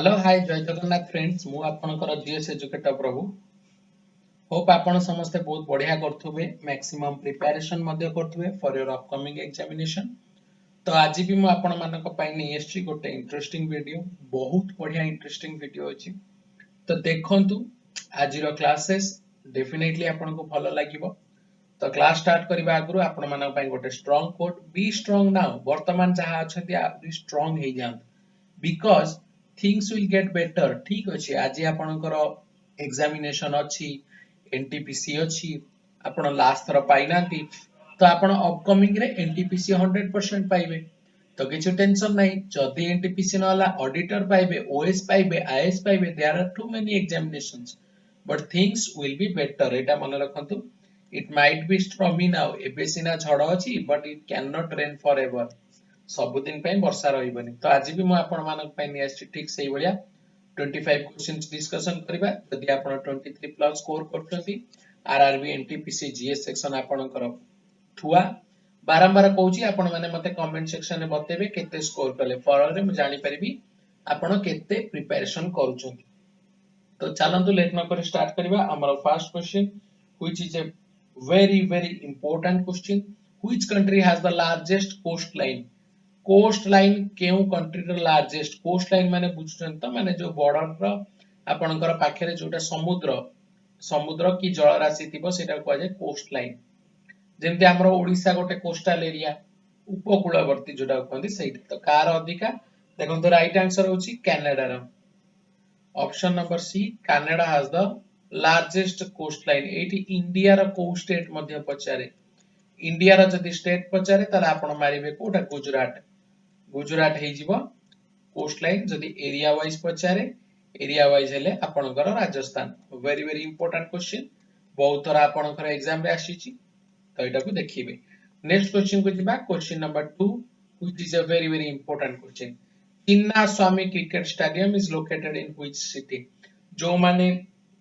Hello hi जय Jagannath friends मु आपनकर जीएस एजुकेटर प्रभु होप आपण समस्ते बहुत बढ़िया करथुबे मैक्सिमम प्रिपरेशन मध्ये करथुबे फॉर योर अपकमिंग एग्जामिनेशन। तो आज भी मु आपण मानक पई नै एसची गोटे इंटरेस्टिंग वीडियो बहुत बढ़िया इंटरेस्टिंग वीडियो अछि। तो देखंतु आज रो क्लासेस डेफिनेटली आपण को भलो लागिवो। तो क्लास स्टार्ट करबा आगु आपण मानक पई गोटे स्ट्रांग कोट बी स्ट्रांग नाउ वर्तमान जहा अछंती आ स्ट्रांग हे जान because things will get better। ठीक अछि आज आपनकर एग्जामिनेशन अछि एनटीपीसी अछि आपण लास्ट थर पाइनांती तो आपण अपकमिंग रे एनटीपीसी 100% पाइबे। तो किछु टेंशन नाही जदी एनटीपीसी नला ऑडिटर पाइबे ओएस पाइबे आईएएस पाइबे there are too many examinations but things will be better एटा मन रखंतु। It might be stormy now एबे सिना झड़ अछि but it can not rain forever सबुदिन पे वर्षा रहिबनी। तो आज भी मु आपण मानक पे नि आछि ठीक सेही बलिया 25 क्वेश्चंस डिस्कशन करबा जदी आपण 23 प्लस स्कोर करथि आरआरबी एनटीपीसी जीएस सेक्शन आपणकर थुआ बारंबार कहूची आपण माने मते कमेंट सेक्शन में बतेबे केते स्कोर कले फॉर मु जानि परिबी आपण केते प्रिपरेशन करूछंती। तो चलंतु लेट न कर स्टार्ट करबा हमर first question which is a very important question। which country has the largest coastline? Coastline केउ कंट्री रो लार्जेस्ट कोस्ट लाइन माने बुझुछन त माने जो बॉर्डर रो आपनकर पाखरे जोटा समुद्र समुद्र की जल राशि थिबो सेटा को जाय कोस्ट लाइन। जेमति हमरो ओडिसा गोटे कोस्टल एरिया उपकूलवर्ती जोटा कहंदी सेटा तो कार अधिका देखन तो राइट आंसर होची कनाडा रो option number C Canada has the largest coast line. एटी इंडिया रो को स्टेट मध्ये पचारे इंडिया रो जदी स्टेट पचारे तले आपण मारिबे कोटा गुजरात गुजरात हे जीवो कोस्ट लाइन जदी एरिया वाइज पचारे एरिया वाइज हेले आपनकर राजस्थान। वेरी इंपोर्टेंट क्वेश्चन बहुत थरा आपनकर एग्जाम रे आसीची तो एटा को देखिबे। नेक्स्ट क्वेश्चन को जिबा question number 2 which is a very important question. Chinna Swami cricket stadium is located in which city. जो माने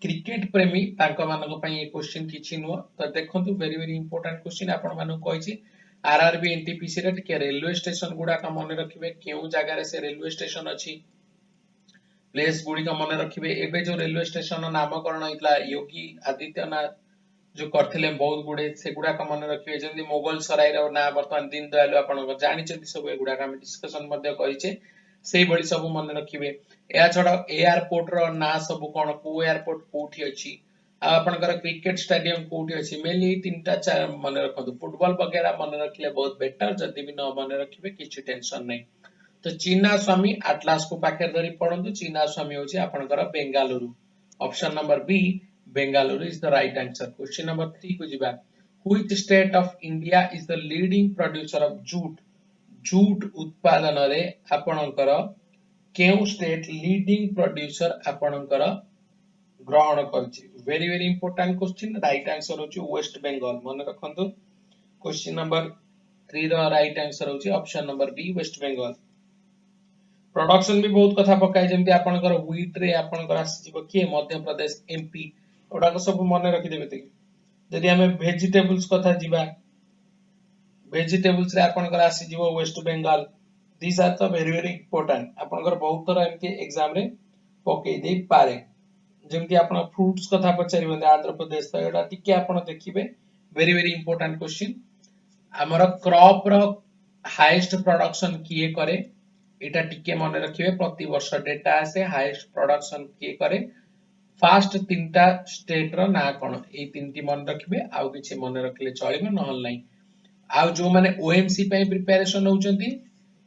क्रिकेट प्रेमी तांको मानको पई ए क्वेश्चन किछि नो तो देखंतु वेरी इंपोर्टेंट क्वेश्चन आपण मानको कहिछि आरआरबी एनटीपीसी रे टिके रेलवे स्टेशन गुडा का मन रखिबे केउ जगह रे से रेलवे स्टेशन अछि प्लेस गुडी का मन रखिबे। एबे जो रेलवे स्टेशन नामकरण हितला योगी आदित्यनाथ जो करथिले बहुत गुडे से गुडा का मन रखिबे जेंति मोगल सराय रो ना वर्तमान दिन दयालु आपण जानिचंती सब ए गुडा का हम डिस्कशन मध्ये करिचे सेही बडी सब मन रखिबे। या छडा एयरपोर्ट रो ना सब कोन को एयरपोर्ट कोठी अछि आपनकर क्रिकेट स्टेडियम कोठी अछि मेनली तीनटा चार मन रखदु फुटबॉल वगैरह मन रखले बहुत बेटर जदी भी न मन रखिबे किछि टेंशन नै। तो चिन्ना स्वामी आटलास को पाखे धरी पढंतु चिन्ना स्वामी होची आपनकर Bengaluru option number B Bengaluru is the right answer. Question number 3 को जिबा which state of India is the leading producer of jute. Jute उत्पादन रे आपनकर केउ स्टेट लीडिंग प्रोड्यूसर आपनकर ग्रहण करछि। Very important question right answer होची वेस्ट बंगाल मन रखंतु। क्वेश्चन नंबर 3 रो राइट आंसर होची option number B West Bengal. Production भी बहुत कथा पकाय जेमति आपनकर व्हीट रे आपनकर आसीबो के मध्य प्रदेश एमपी ओडा को सब मन रखि देबे ते जदि हमें वेजिटेबल्स कथा जिबा वेजिटेबल्स रे आपनकर आसी जीवो West Bengal. This are the very important आपनकर बहुत तरह एमति एग्जाम रे पकई दे पारे जेमति आपण फ्रूट्स कथा पचारिबे आंध्र प्रदेश तो एटा टिके आपण देखिबे वेरी इंपोर्टेंट क्वेश्चन। हमर क्रॉप रो हाईएस्ट प्रोडक्शन किए करे एटा टिके मन रखिबे प्रति वर्ष डेटा आसे हाईएस्ट प्रोडक्शन किए करे फास्ट तीनटा स्टेट रो ना कोन ए तीनटी मन रखिबे आउ किछि मन रखले चलिबे नहल नै। आउ जो माने ओएमसी पय प्रिपरेशन होचंती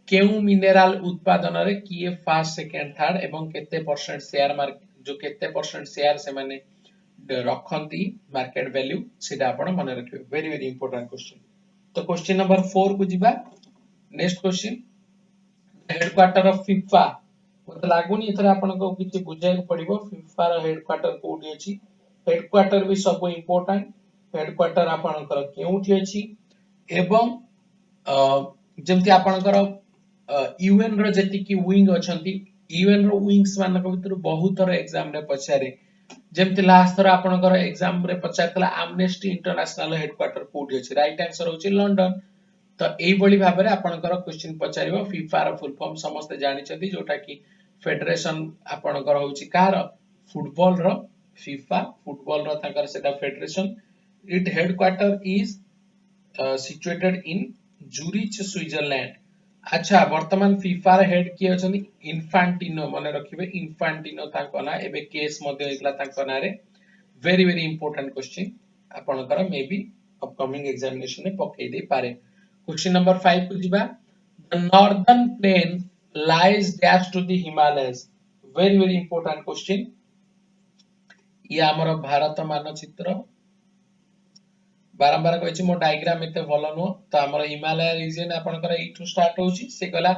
केउ मिनरल उत्पादन रे किए फर्स्ट सेकंड थर्ड एवं केते परसेंट शेयर मार्केट जो केते परसेंट शेयर से माने रखंती मार्केट वैल्यू सेटा आपण मन रखिबे वेरी इंपोर्टेंट क्वेश्चन। तो क्वेश्चन नंबर 4 को जिबा next question headquarter of FIFA मत लागुनी एथरा आपण को किछि बुझाय पड़िबो फीफा रो हेडक्वार्टर कोठी अछि हेडक्वार्टर भी सब इंपोर्टेंट हेडक्वार्टर आपण कर केउठी अछि एवं जेमति आपण कर यूएन रो जति की विंग अछंती यूएन रो विंग्स मानक भितर बहुत तरह एग्जाम रे पछारे जेमति लास्ट थरा आपण कर एग्जाम रे पछारतला एमनेस्टी इंटरनेशनल हेडक्वार्टर कोठी अछि राइट आंसर होछि लंडन। तो एई बळी भाबरे आपनकर क्वेश्चन पचारिबो फीफा रो फुल फॉर्म समस्त जानि छथि जोटा कि फेडरेशन आपणकर होची कार फुटबॉल रो फीफा फुटबॉल रो ताकर सेटा federation it headquarter is situated in Zurich Switzerland. अच्छा वर्तमान फीफा रे हेड किए अछनी इन्फांटिनो मन रखिबे इन्फांटिनो ताको ना एबे केस मध्ये होइतला ताको ना रे वेरी वेरी इंपोर्टेंट क्वेश्चन आपणकर मे बी अपकमिंग एग्जामिनेशन में पकई दे पारे। क्वेश्चन नंबर 5 को जिबा the northern plane lies dash to the Himalayas very very important question ये हमर भारत मानचित्र बारंबार कहिछि मो डायग्राम एते भलो नो तो हमर हिमालय रीजन आपनकर एठू स्टार्ट होछि से गला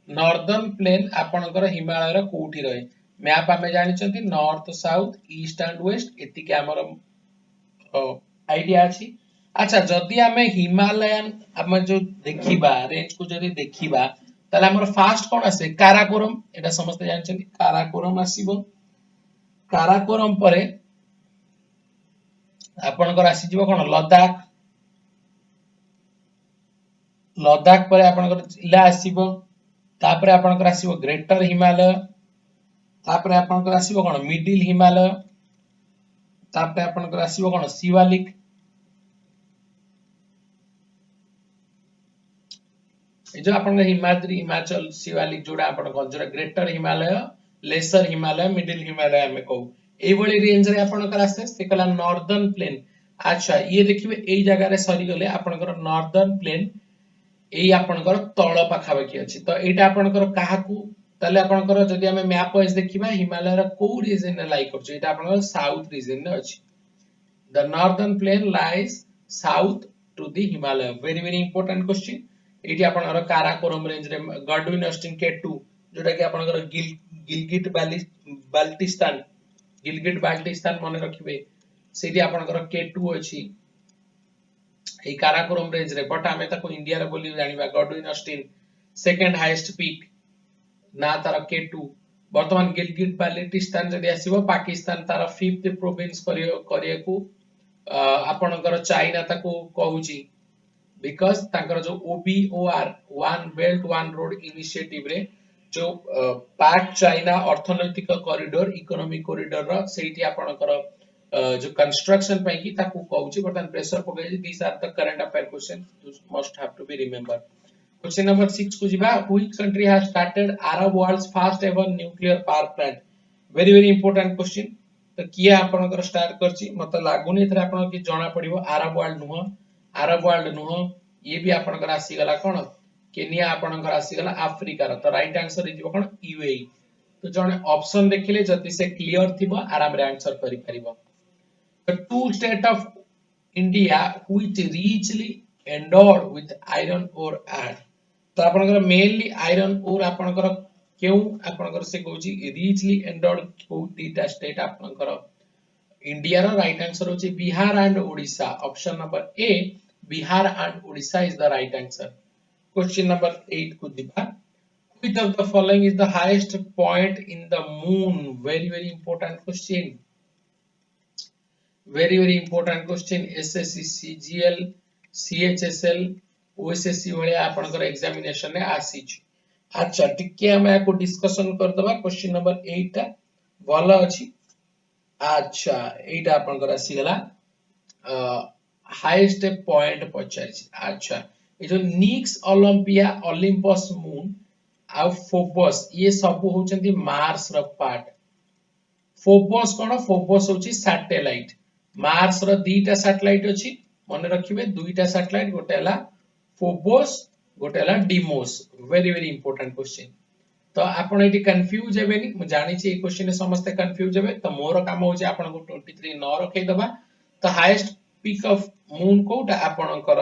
नॉर्दर्न प्लेन आपनकर हिमालय रो कोठी रहे मैप हमें जानि छथि north south east and west एति के हमर आईडिया अछि। अच्छा जदि हमें हिमालयन हम जो देखिबा रेंज को जदि देखिबा ताले हमर फास्ट कोन आसे काराकोरम एटा समस्त जानछन काराकोरम आसीबो काराकोरम परे आपनकर आसी जीवो कोन लद्दाख लद्दाख परे आपनकर जिला आसीबो तापरे आपनकर आसीबो ग्रेटर हिमालय तापरे आपनकर आसीबो कोन मिडिल हिमालय तापरे आपनकर आसीबो कोन शिवालिक ए जो आपनकर हिमाद्री हिमाचल शिवालिक जोड़ा आपनकर जोड़ा greater Himalaya lesser Himalaya middle Himalaya हमें कहू एई बळी रेंज रे आपनकर आसे से कला नॉर्दर्न प्लेन। अच्छा ये देखिबे एई जगह रे सरी गले आपनकर नॉर्दर्न प्लेन एई आपनकर तळ पाखा बाकी अछि तो एटा आपनकर काहाकू तले आपनकर जदि हमें मैप वाइज देखिबा हिमालय रा को रीजन रे लाई करछ एटा आपनकर साउथ रीजन रे अछि the northern plain lies south to the Himalaya very very important question एटी आपनकर काराकोरम रेंज रे गॉडविन ऑस्टिन K2 जोटा कि आपनकर गिलगिट बाल्टिस्तान गिलगिट बाल्टिस्तान मन रखिबे सेठी आपनकर K2 अछि ए काराकोरम रेंज रे बट हमें ताको इंडिया रे बोली जानिबा Godwin Austen second highest peak ना तार K2 वर्तमान गिलगिट बाल्टिस्तान जदि आसीबो पाकिस्तान तार 5th प्रोविंस करियाकू आपनकर चाइना ताको कहूची बिकॉज तांकर जो OBOR one belt one road initiative रे जो पाक चाइना अर्थनैतिक कॉरिडोर इकोनॉमिक कॉरिडोर रो सेठी आपनकर जो कंस्ट्रक्शन पई की ताको कहूची बर्तन प्रेशर पकई this are the current affair question you must have to be remember. Question number 6 को जिबा which country has started Arab world's first ever nuclear power plant very very important question तो किया आपनकर स्टार्ट करची मत लागुनी एथरे आपन की जणा पड़िबो अरब वर्ल्ड नुह ये भी आपनकर आसी गला कोन केनिया आपनकर आसी गला अफ्रीका रो तो right answer is cone UAE तो जणे ऑप्शन देखिले जति से क्लियर थिबो आराम रे आंसर करि परिबो। The two state of India which richly endowed with iron ore are तो आपनकर मेनली आयरन ओर आपनकर केउ आपनकर से कहूची richly endowed को दीटा स्टेट आपनकर इंडिया रो राइट आंसर होची Bihar and Odisha option number A Bihar and Odisha is the right answer. Question number 8 को दिबा which of the following is the highest point in the moon very very important question very very important question SSC CGL CHSL OSSC वाले आपनकर examination ने आसीच। अच्छा टिके हम को discussion कर दबा क्वेश्चन नंबर 8 ता भलो अछि। अच्छा एटा आपनकर आसी गला हाईएस्ट पॉइंट पचारिछि। अच्छा ए जो निक्स ओलंपिया ओलंपस मून आ फोबस ये सब होचंती मार्स रो पार्ट फोबस कोन फोबस होची सैटेलाइट मार्स रो दीटा सैटेलाइट अछि मन रखिबे दुईटा सैटेलाइट गोटेला फोबस गोटेला Deimos very very important question तो आपण एटी कंफ्यूज हेबेनी मु जानि छी ए क्वेश्चन में समस्त कंफ्यूज हेबे तो मोर काम होची आपण को 23 न रखै दबा तो हाईएस्ट पीक ऑफ मून कोटा आपण कर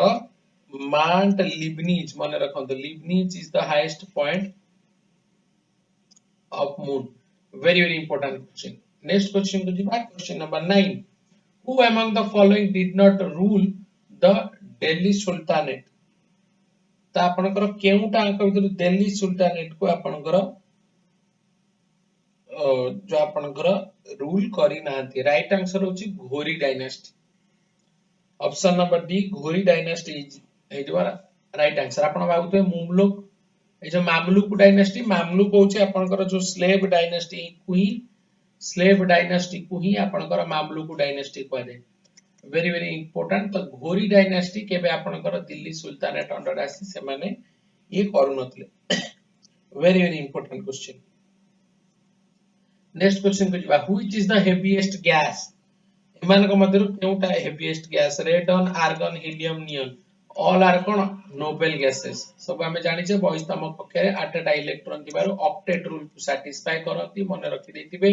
माउंट लिबनीज मन रखंतो Leibniz is the highest point of moon very very important question next question to the question number 9 who among the following did not rule the Delhi Sultanate तो आपनकर केउटा अंक भीतर Delhi sultanate को आपनकर जो आपनकर रूल करी नांती राइट आंसर होची घोरी dynasty option number D Ghori dynasty is हे द्वारा राइट आंसर आपण भाबुते मुमलुक ए जो मामलुक डायनेस्टी, मामलुक होचे आपनकर जो स्लेव डायनेस्टी को ही, स्लेव डायनेस्टी को ही आपनकर मामलुक डायनेस्टी कह दे। Very very important. तो घोरी डायनेस्टी केबे आपनकर दिल्ली सुल्तानेट अंडर आसी से माने ये करू नथले। Very very important question. Next question को जिबा, which is the heaviest gas? एमानक मध्यरु केउटा heaviest gas? Radon, argon, helium, neon, all are कोन नोबेल गैसेस। सब हमें जानि छे बहिस्तम पक्षरे आठटा इलेक्ट्रॉन दिबारु ऑक्टेट रूल को सैटिस्फाई करती, मन रखि देथिबे।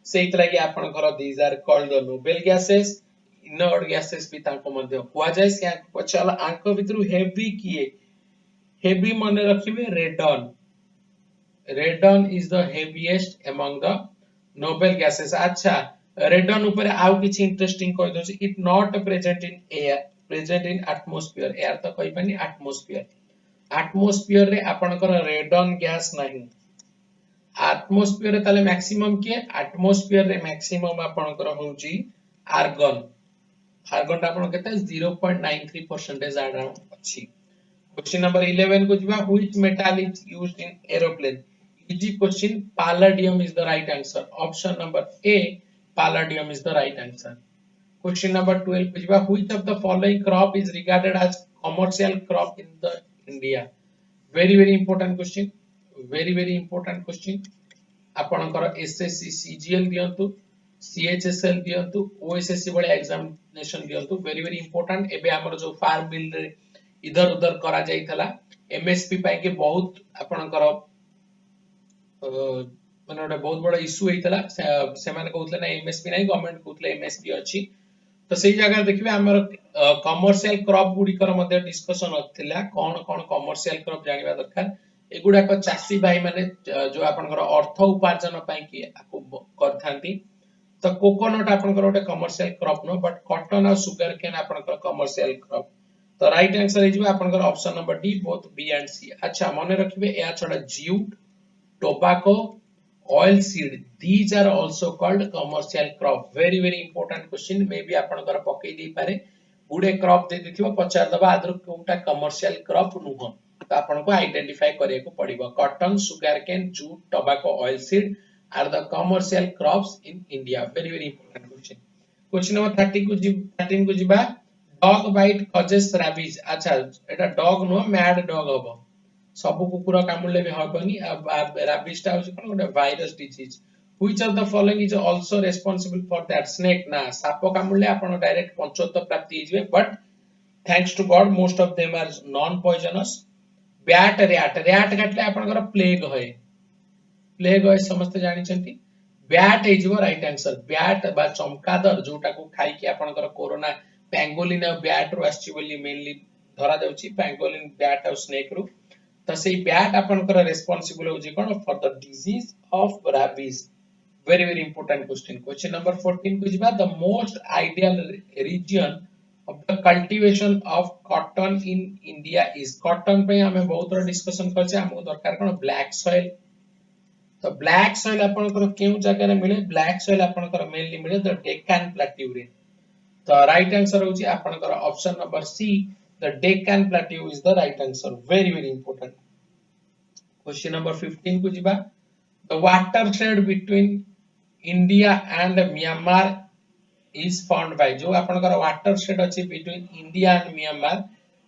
सेइतरा कि आपनकर these are called the noble gases. Inert gases भी ताको मध्य कुआ जाय। से पछाला आंक भितरु हेवी किए? हेवी मन रखिबे रेडन। रेडन is the heaviest among the noble gases। अच्छा, रेडन ऊपर आउ किछि इंटरेस्टिंग कहि दोछि। It not present in air, present in atmosphere. Air तो कहि पानी एटमॉस्फेयर। एटमॉस्फेयर रे आपनकर रेडन गैस नहीं। एटमॉस्फेयर रे ताले मैक्सिमम के? एटमॉस्फेयर रे मैक्सिमम आपनकर होउची आर्गन। आर्गन आपन केते 0.93% अराउंड अछि। क्वेश्चन नंबर 11 को जिबा, which metal is used in aeroplane? Easy question, palladium is the right answer. Option number A, palladium is the right answer. Question number 12 को जिबा, which of the following crop is regarded as commercial crop in the India? Very very important question. Very very important question. आपनकर SSC CGL दियंतु, CHSL दियंतु, OSSC बळे examination दियंतु। Very very important. एबे हमर जो फार्म बिल रे इधर उधर करा जाइथला, MSP पाई के बहुत आपनकर माने ओटा बहुत बड़ा इशू हेतला। से माने कहउतले ना एमएसपी नाही, गवर्नमेंट कहउतले एमएसपी अछि। तो सेही जगह देखिबे हमर कमर्शियल क्रॉप गुडी कर मध्ये डिस्कशन अथिला। कोन कोन कमर्शियल क्रॉप जानिबा दरकार। एगुडा को चासी भाई माने जो आपनकर अर्थ उपार्जन पाई कि करथांती। तो कोकोनट आपनकर ओटे commercial crop no, but cotton और शुगर केन आपनकर कमर्शियल क्रॉप। तो राइट आंसर हे जिबा आपनकर option number D, both B and C. अच्छा, माने रखिबे या छडा jute, tobacco, oil seed, these are also called commercial crop। very very important question। मे भी आपनकर पकई दी पारे। गुडे क्रॉप दे दिथिबो, पचार दबा आदर कोटा कमर्शियल क्रॉप नुह। तो आपनको आइडेंटिफाई करे को पड़िबो। Cotton, sugar cane, jute, tobacco, oil seed are the commercial crops in India. Very very important question. Question number 13 को जिबा, डॉग बाइट कॉजेस रैबिज। अच्छा, एटा डॉग नो, मैड डॉग हबो। सब कुकुर कामुले भी हबनी। रैबिज टा होछि कोन गोटे virus disease. Which of the following is also responsible for that? Snake ना, साप कामुले आपण डायरेक्ट पंचत्व प्राप्ति हिजबे, but thanks to god most of them are non poisonous. Bat, rat, rat काटले आपनकर प्लेग होय। प्लेग होय समस्त जानि छथि। बैट हे जिवो राइट आंसर। बैट बा चमकादर जोटा को खाइ कि आपनकर कोरोना पैंगोलिन और बैट रो आछि बोली मेनली धरा जाउछि। पैंगोलिन, बैट और स्नेक रो। तो से बैट आपनकर रिस्पांसिबल होछि कोन for the disease of rabies. Very very important question. Question number 14 को जिबा, the most ideal region of the cultivation of cotton in India is. Cotton पे हमें बहुत रो डिस्कशन करछे। हमको दरकार कोन ब्लैक सॉइल। तो ब्लैक सॉइल आपनकर केउ जगह रे मिले? ब्लैक सॉइल आपनकर मेनली मिले द डेक्कन प्लेट्यू रे। तो राइट आंसर होछि आपनकर option number C, the Deccan Plateau is the right answer। very very important। question number 15 को जिबा, the watershed between India and Myanmar is formed by। जो आपनकर watershed अछि between India and Myanmar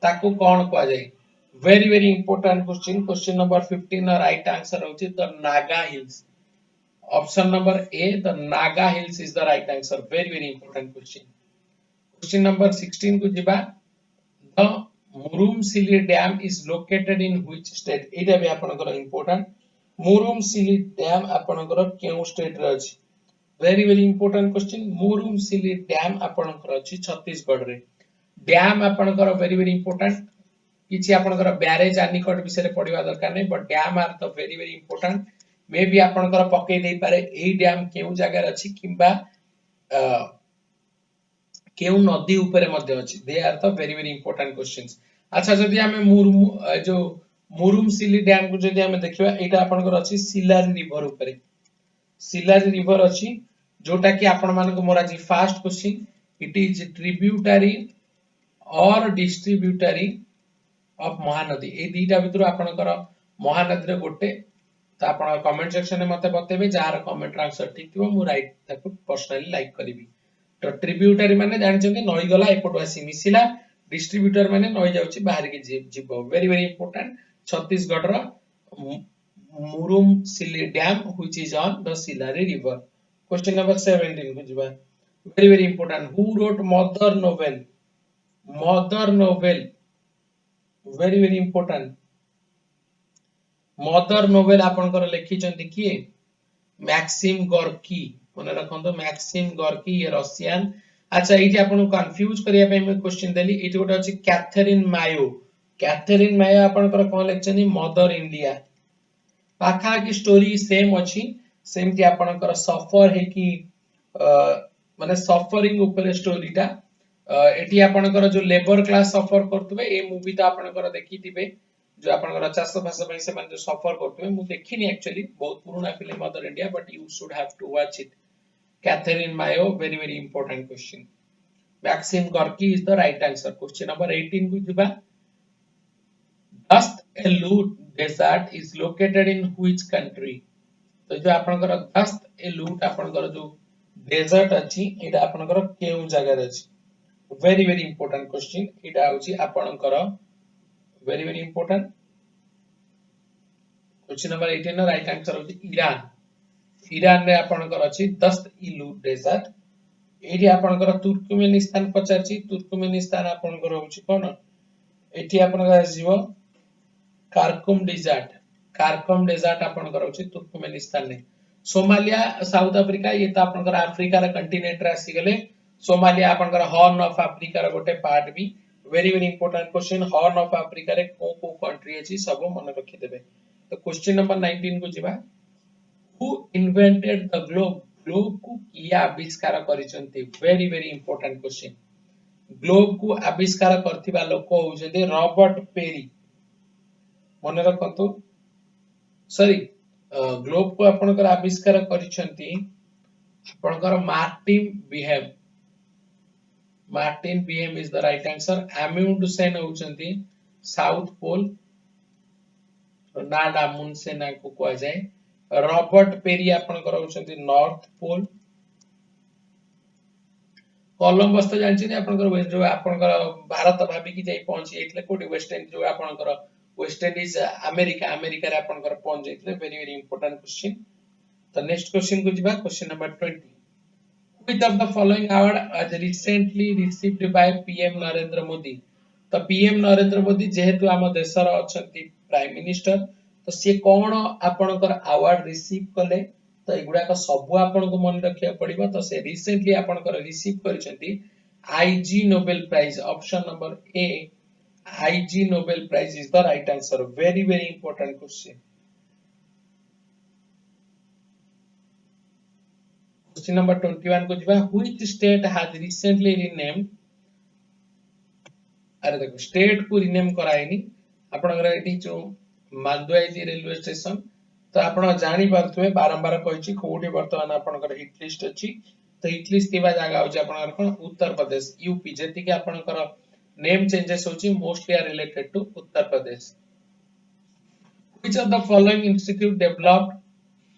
ताको कोन कहै जाय? very very important question। question number 15 right answer होछि the Naga Hills। option number A, the Naga Hills is the right answer। very very important question। question number 16 को जिबा, the Murumsili Dam is located in which state? एटा भी आपनकर important. Murumsili Dam आपनकर केउ state रे अछि? Very very important question. Murumsili Dam आपनकर अछि छत्तीसगढ़ रे। डैम आपनकर वेरी वेरी इंपोर्टेंट। किछि आपनकर बैरेज आ निकट विषय रे पढिबा दरकार नै, but dam are the very very important. मे भी आपनकर पकई दे पारे एई डैम केउ जगह रे अछि किबा केउ नदी ऊपर मध्ये अछि। They are the very very important questions. अच्छा, जदि हमें जो मुरुमसिली डैम को जदि हमें देखिबा, एटा आपनकर अछि सिलारी रिवर ऊपर। सिलारी रिवर अछि जोटा कि आपण मान को मोरा जी first question. It is tributary और डिस्ट्रीब्यूटरी ऑफ महानदी। ए दीटा भितर आपनकर महानदी गोटे तो आप कमेंट सेक्शन में मत बतेबे जार कमेंट आंसर ठीक थी मु राइट ताको पर्सनली लाइक करी। तो ट्रिब्यूटरी माने जानछन्ती नई गला एपटो आसी मिसिला डिस्ट्रीब्यूटर माने नई जाउची बाहर के जीव वेरी वेरी इंपोर्टेंट छत्तीसगढ़ रो Murum Silli dam which is on the Silari river. Question number 17 को जीवा very very important who wrote mother novel very very important mother novel आपनकर लिखिचंती किए मैक्सिम गोर्की मन रखंतो मैक्सिम गोर्की ये रशियन। अच्छा एठी आपन कंफ्यूज करिया पे मैं क्वेश्चन देली एठी गोटे अछि कैथरीन मायो आपनकर कोन लेखचनी मदर इंडिया पाखा की स्टोरी सेम अछि सेमती आपनकर सफर है कि माने सफरिंग ऊपर स्टोरीटा एठी आपनकर जो लेबर क्लास सफर करतबे ए मूवी तो आपनकर देखिथिबे जो आपनकर चाष भाषा में से जो सफर करतबे मु देखिनी एक्चुअली बहुत पुराना film Mother India but you should have to watch it. Katherine Mayo very very important question Maxim Gorky is the right answer. Question number 18 को जिबा Dasht e Lut desert is located in which country. तो जो आपनकर दस्त एलूट आपनकर जो डेजर्ट अछि एटा आपनकर केउ जगह रे अछि वेरी वेरी इंपोर्टेंट क्वेश्चन एटा होची आपनकर very very important. Question number 18 right answer होची ईरान रे आपनकर अछि दस्त इलूट डेजर्ट एठी आपनकर तुर्कमेनिस्तान पचारछि तुर्कमेनिस्तान आपनकर होची कोन एठी आपनकर जीव कारकुम डेजर्ट आपनकर होची तुर्कमेनिस्तान ने। सोमालिया साउथ अफ्रीका ये तो आपनकर अफ्रीका रे कंटिनेंट रे आसी गेले सोमालिया आपनकर हॉर्न ऑफ अफ्रीका रे गोटे पार्ट भी very very important question horn of Africa रे को कंट्री अछि सब मन रखि देबे। तो क्वेश्चन नंबर 19 को जिबा हु इन्वेंटेड द ग्लोब को किया आविष्कार करिसंती very very important question globe को आविष्कार करथिबा लोक होउछन्ते रॉबर्ट पेरी मन रखंतु सॉरी ग्लोब को आपनकर आविष्कार करिसंती आपनकर Martin Behaim is the right answer. Amundsen होउछन्ती साउथ पोल नाडा मुनसेना को कोआ जाय रॉबर्ट पेरी आपनकर होउछन्ती नॉर्थ पोल कोलंबस तो जानछि आपनकर जो आपनकर भारत भाबी की जाई पहुंची एतले कोडी वेस्ट इंडीज जो आपनकर वेस्ट इंडीज अमेरिका रे आपनकर पहुंच जाइतले वेरी वेरी इंपोर्टेंट क्वेश्चन। तो नेक्स्ट क्वेश्चन को जिबा question number 20 which of the following award has recently received by PM Narendra Modi. तो PM नरेंद्र मोदी जेहेतु आम देशर अछंती प्राइम मिनिस्टर तो से कोन आपनकर अवार्ड रिसीव कले तो एगुडा का सब आपन को मन रखिया पड़िबो तो से रिसेंटली आपनकर रिसीव करिसंती Ig Nobel prize option number A Ig Nobel prize is the right answer very very important question. Question number 21 को जिबा which state has recently renamed अरे देखो स्टेट को रीनेम कराइनी आपनकर एठी जो मालदुआई रेलवे स्टेशन तो आपण जानि परथुए बारंबार कहिछि कोठी वर्तमान आपनकर हिट लिस्ट अछि तो हिट लिस्ट केबा जागा होछि आपनकर कोन उत्तर प्रदेश यूपी जेति के आपनकर नेम चेंजेस होछि mostly are related to Uttar Pradesh. Which of the following institute developed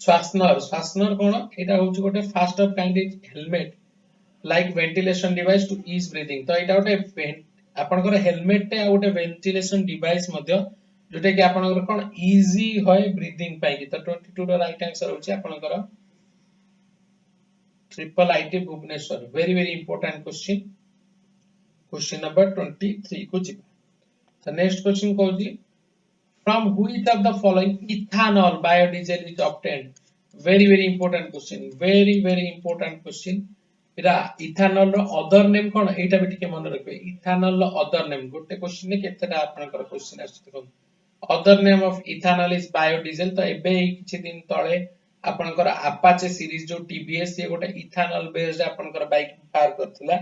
स्वासनर कोन एटा होछि गोटे first of kind helmet like ventilation device to ease breathing तो एटा गोटे आपनकर हेलमेट टे गोटे वेंटिलेशन डिवाइस मध्ये जोटे कि आपनकर कोन इजी होय ब्रीथिंग पाई कि तो 22 रो राइट आंसर होछि आपनकर triple IT Bhubaneswar very very important question. Question number 23 को जी तो नेक्स्ट क्वेश्चन को जी from which of the following ethanol biodiesel is obtained very very important question Ira ethanol row other name कोन एटा भी ठीक मन रखबे इथानॉल रो अदर नेम गोटे क्वेश्चन ने केतेटा आपनकर क्वेश्चन आछि देखो other name of ethanol is biodiesel तो एबे किछि दिन तळे आपनकर अपाचे सीरीज जो टीवीएस ये गोटे इथानॉल बेस्ड आपनकर बाइक बाहर करथिला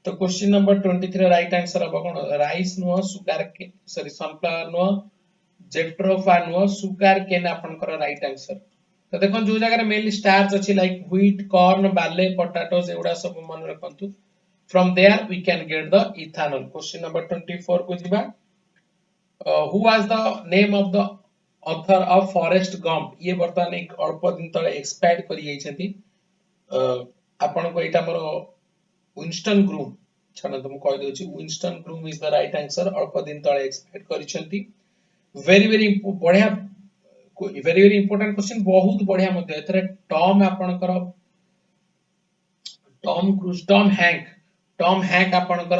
तो क्वेश्चन नंबर 23 राइट आंसर अब कोन राइस नो सुगर के सॉरी सनफ्लावर नो जेट्रोफा नो सुगर केन आपनकर राइट आंसर। तो देखो जो जगह मेनली स्टार्च अछि like wheat corn barley potatoes एउडा सब मन रखंतु from there we can get the ethanol. Question number 24 को जिबा who was the name of the author of Forrest Gump ये वर्तमान एक अल्प दिन तले एक्सपायर्ड करी जाइछंती आपण को एटा मोर विंस्टन ग्रूम छाना तुम कह दोछि Winston Groom is the right answer अल्प दिन तले एक्सपायर्ड करिसंती वेरी वेरी बढ़िया वेरी वेरी इंपोर्टेंट क्वेश्चन बहुत बढ़िया मते एथरे टॉम आपनकर टॉम हैंक आपनकर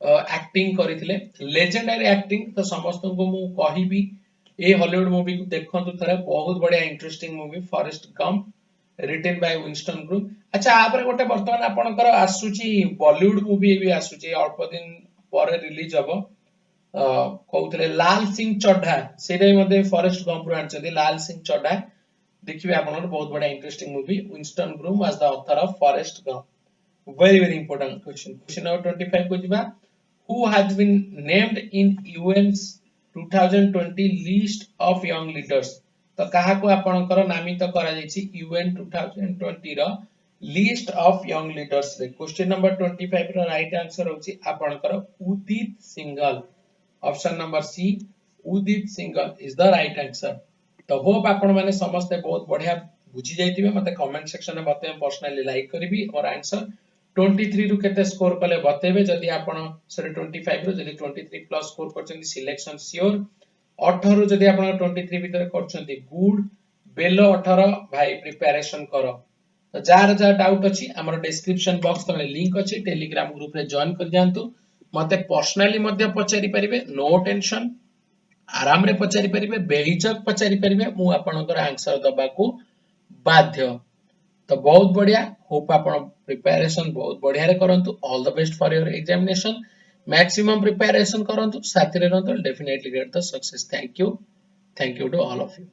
एक्टिंग करथिले लेजेंडरी एक्टिंग तो समस्त को मु कहिबी ए हॉलीवुड मूवी को देखंतु थरे बहुत बढ़िया interesting movie Forrest Gump written by Winston Groom अच्छा आपरे गोटे वर्तमान आपनकर आसुची बॉलीवुड मूवी भी आसुची अल्प दिन पर रिलीज हबो कहउतले लाल सिंह चड्ढा सेटा मध्ये फॉरेस्ट गंप रो आनछथि लाल सिंह चड्ढा देखिबे आपनकर बहुत बढ़िया interesting movie Winston groom was the author of Forrest Gump very very important question number 25 को जिबा who has been named in UN's 2020 list of young leaders तो कहा को आपनकर नामित करा जायछि UN 2020 रो लिस्ट ऑफ यंग लीडर्स रे क्वेश्चन नंबर 25 रो राइट आंसर होछि आपनकर Udit Singhal option number C Udit Singhal is the right answer तो होप आपण माने समस्त बहुत बढ़िया बुझी जाइतिबे मते कमेंट सेक्शन में बते पर्सनली लाइक करबी और आंसर 23 रु केते स्कोर कले बतेबे जदि आपण सरे 25 रु जदि 23 प्लस स्कोर करचंदी सिलेक्शन सियोर 18 रु जदि आपण 23 भीतर करचंदी गुड बेलो 18 भाई प्रिपरेशन करो तो जार जार डाउट अछि हमर डिस्क्रिप्शन बॉक्स तले लिंक अछि टेलीग्राम ग्रुप रे जॉइन कर जानतु मते पर्सनली मध्ये पचारि परिबे नो टेंशन आराम रे पचारि परिबे बेहिचक पचारि परिबे मु आपनकर आंसर दबा को बाध्य तो बहुत बढ़िया होप आपण प्रिपरेशन बहुत बढ़िया रे करंतु all the best for your examination maximum preparation करंतु साथी रे रहंतु definitely get the success thank you to all of you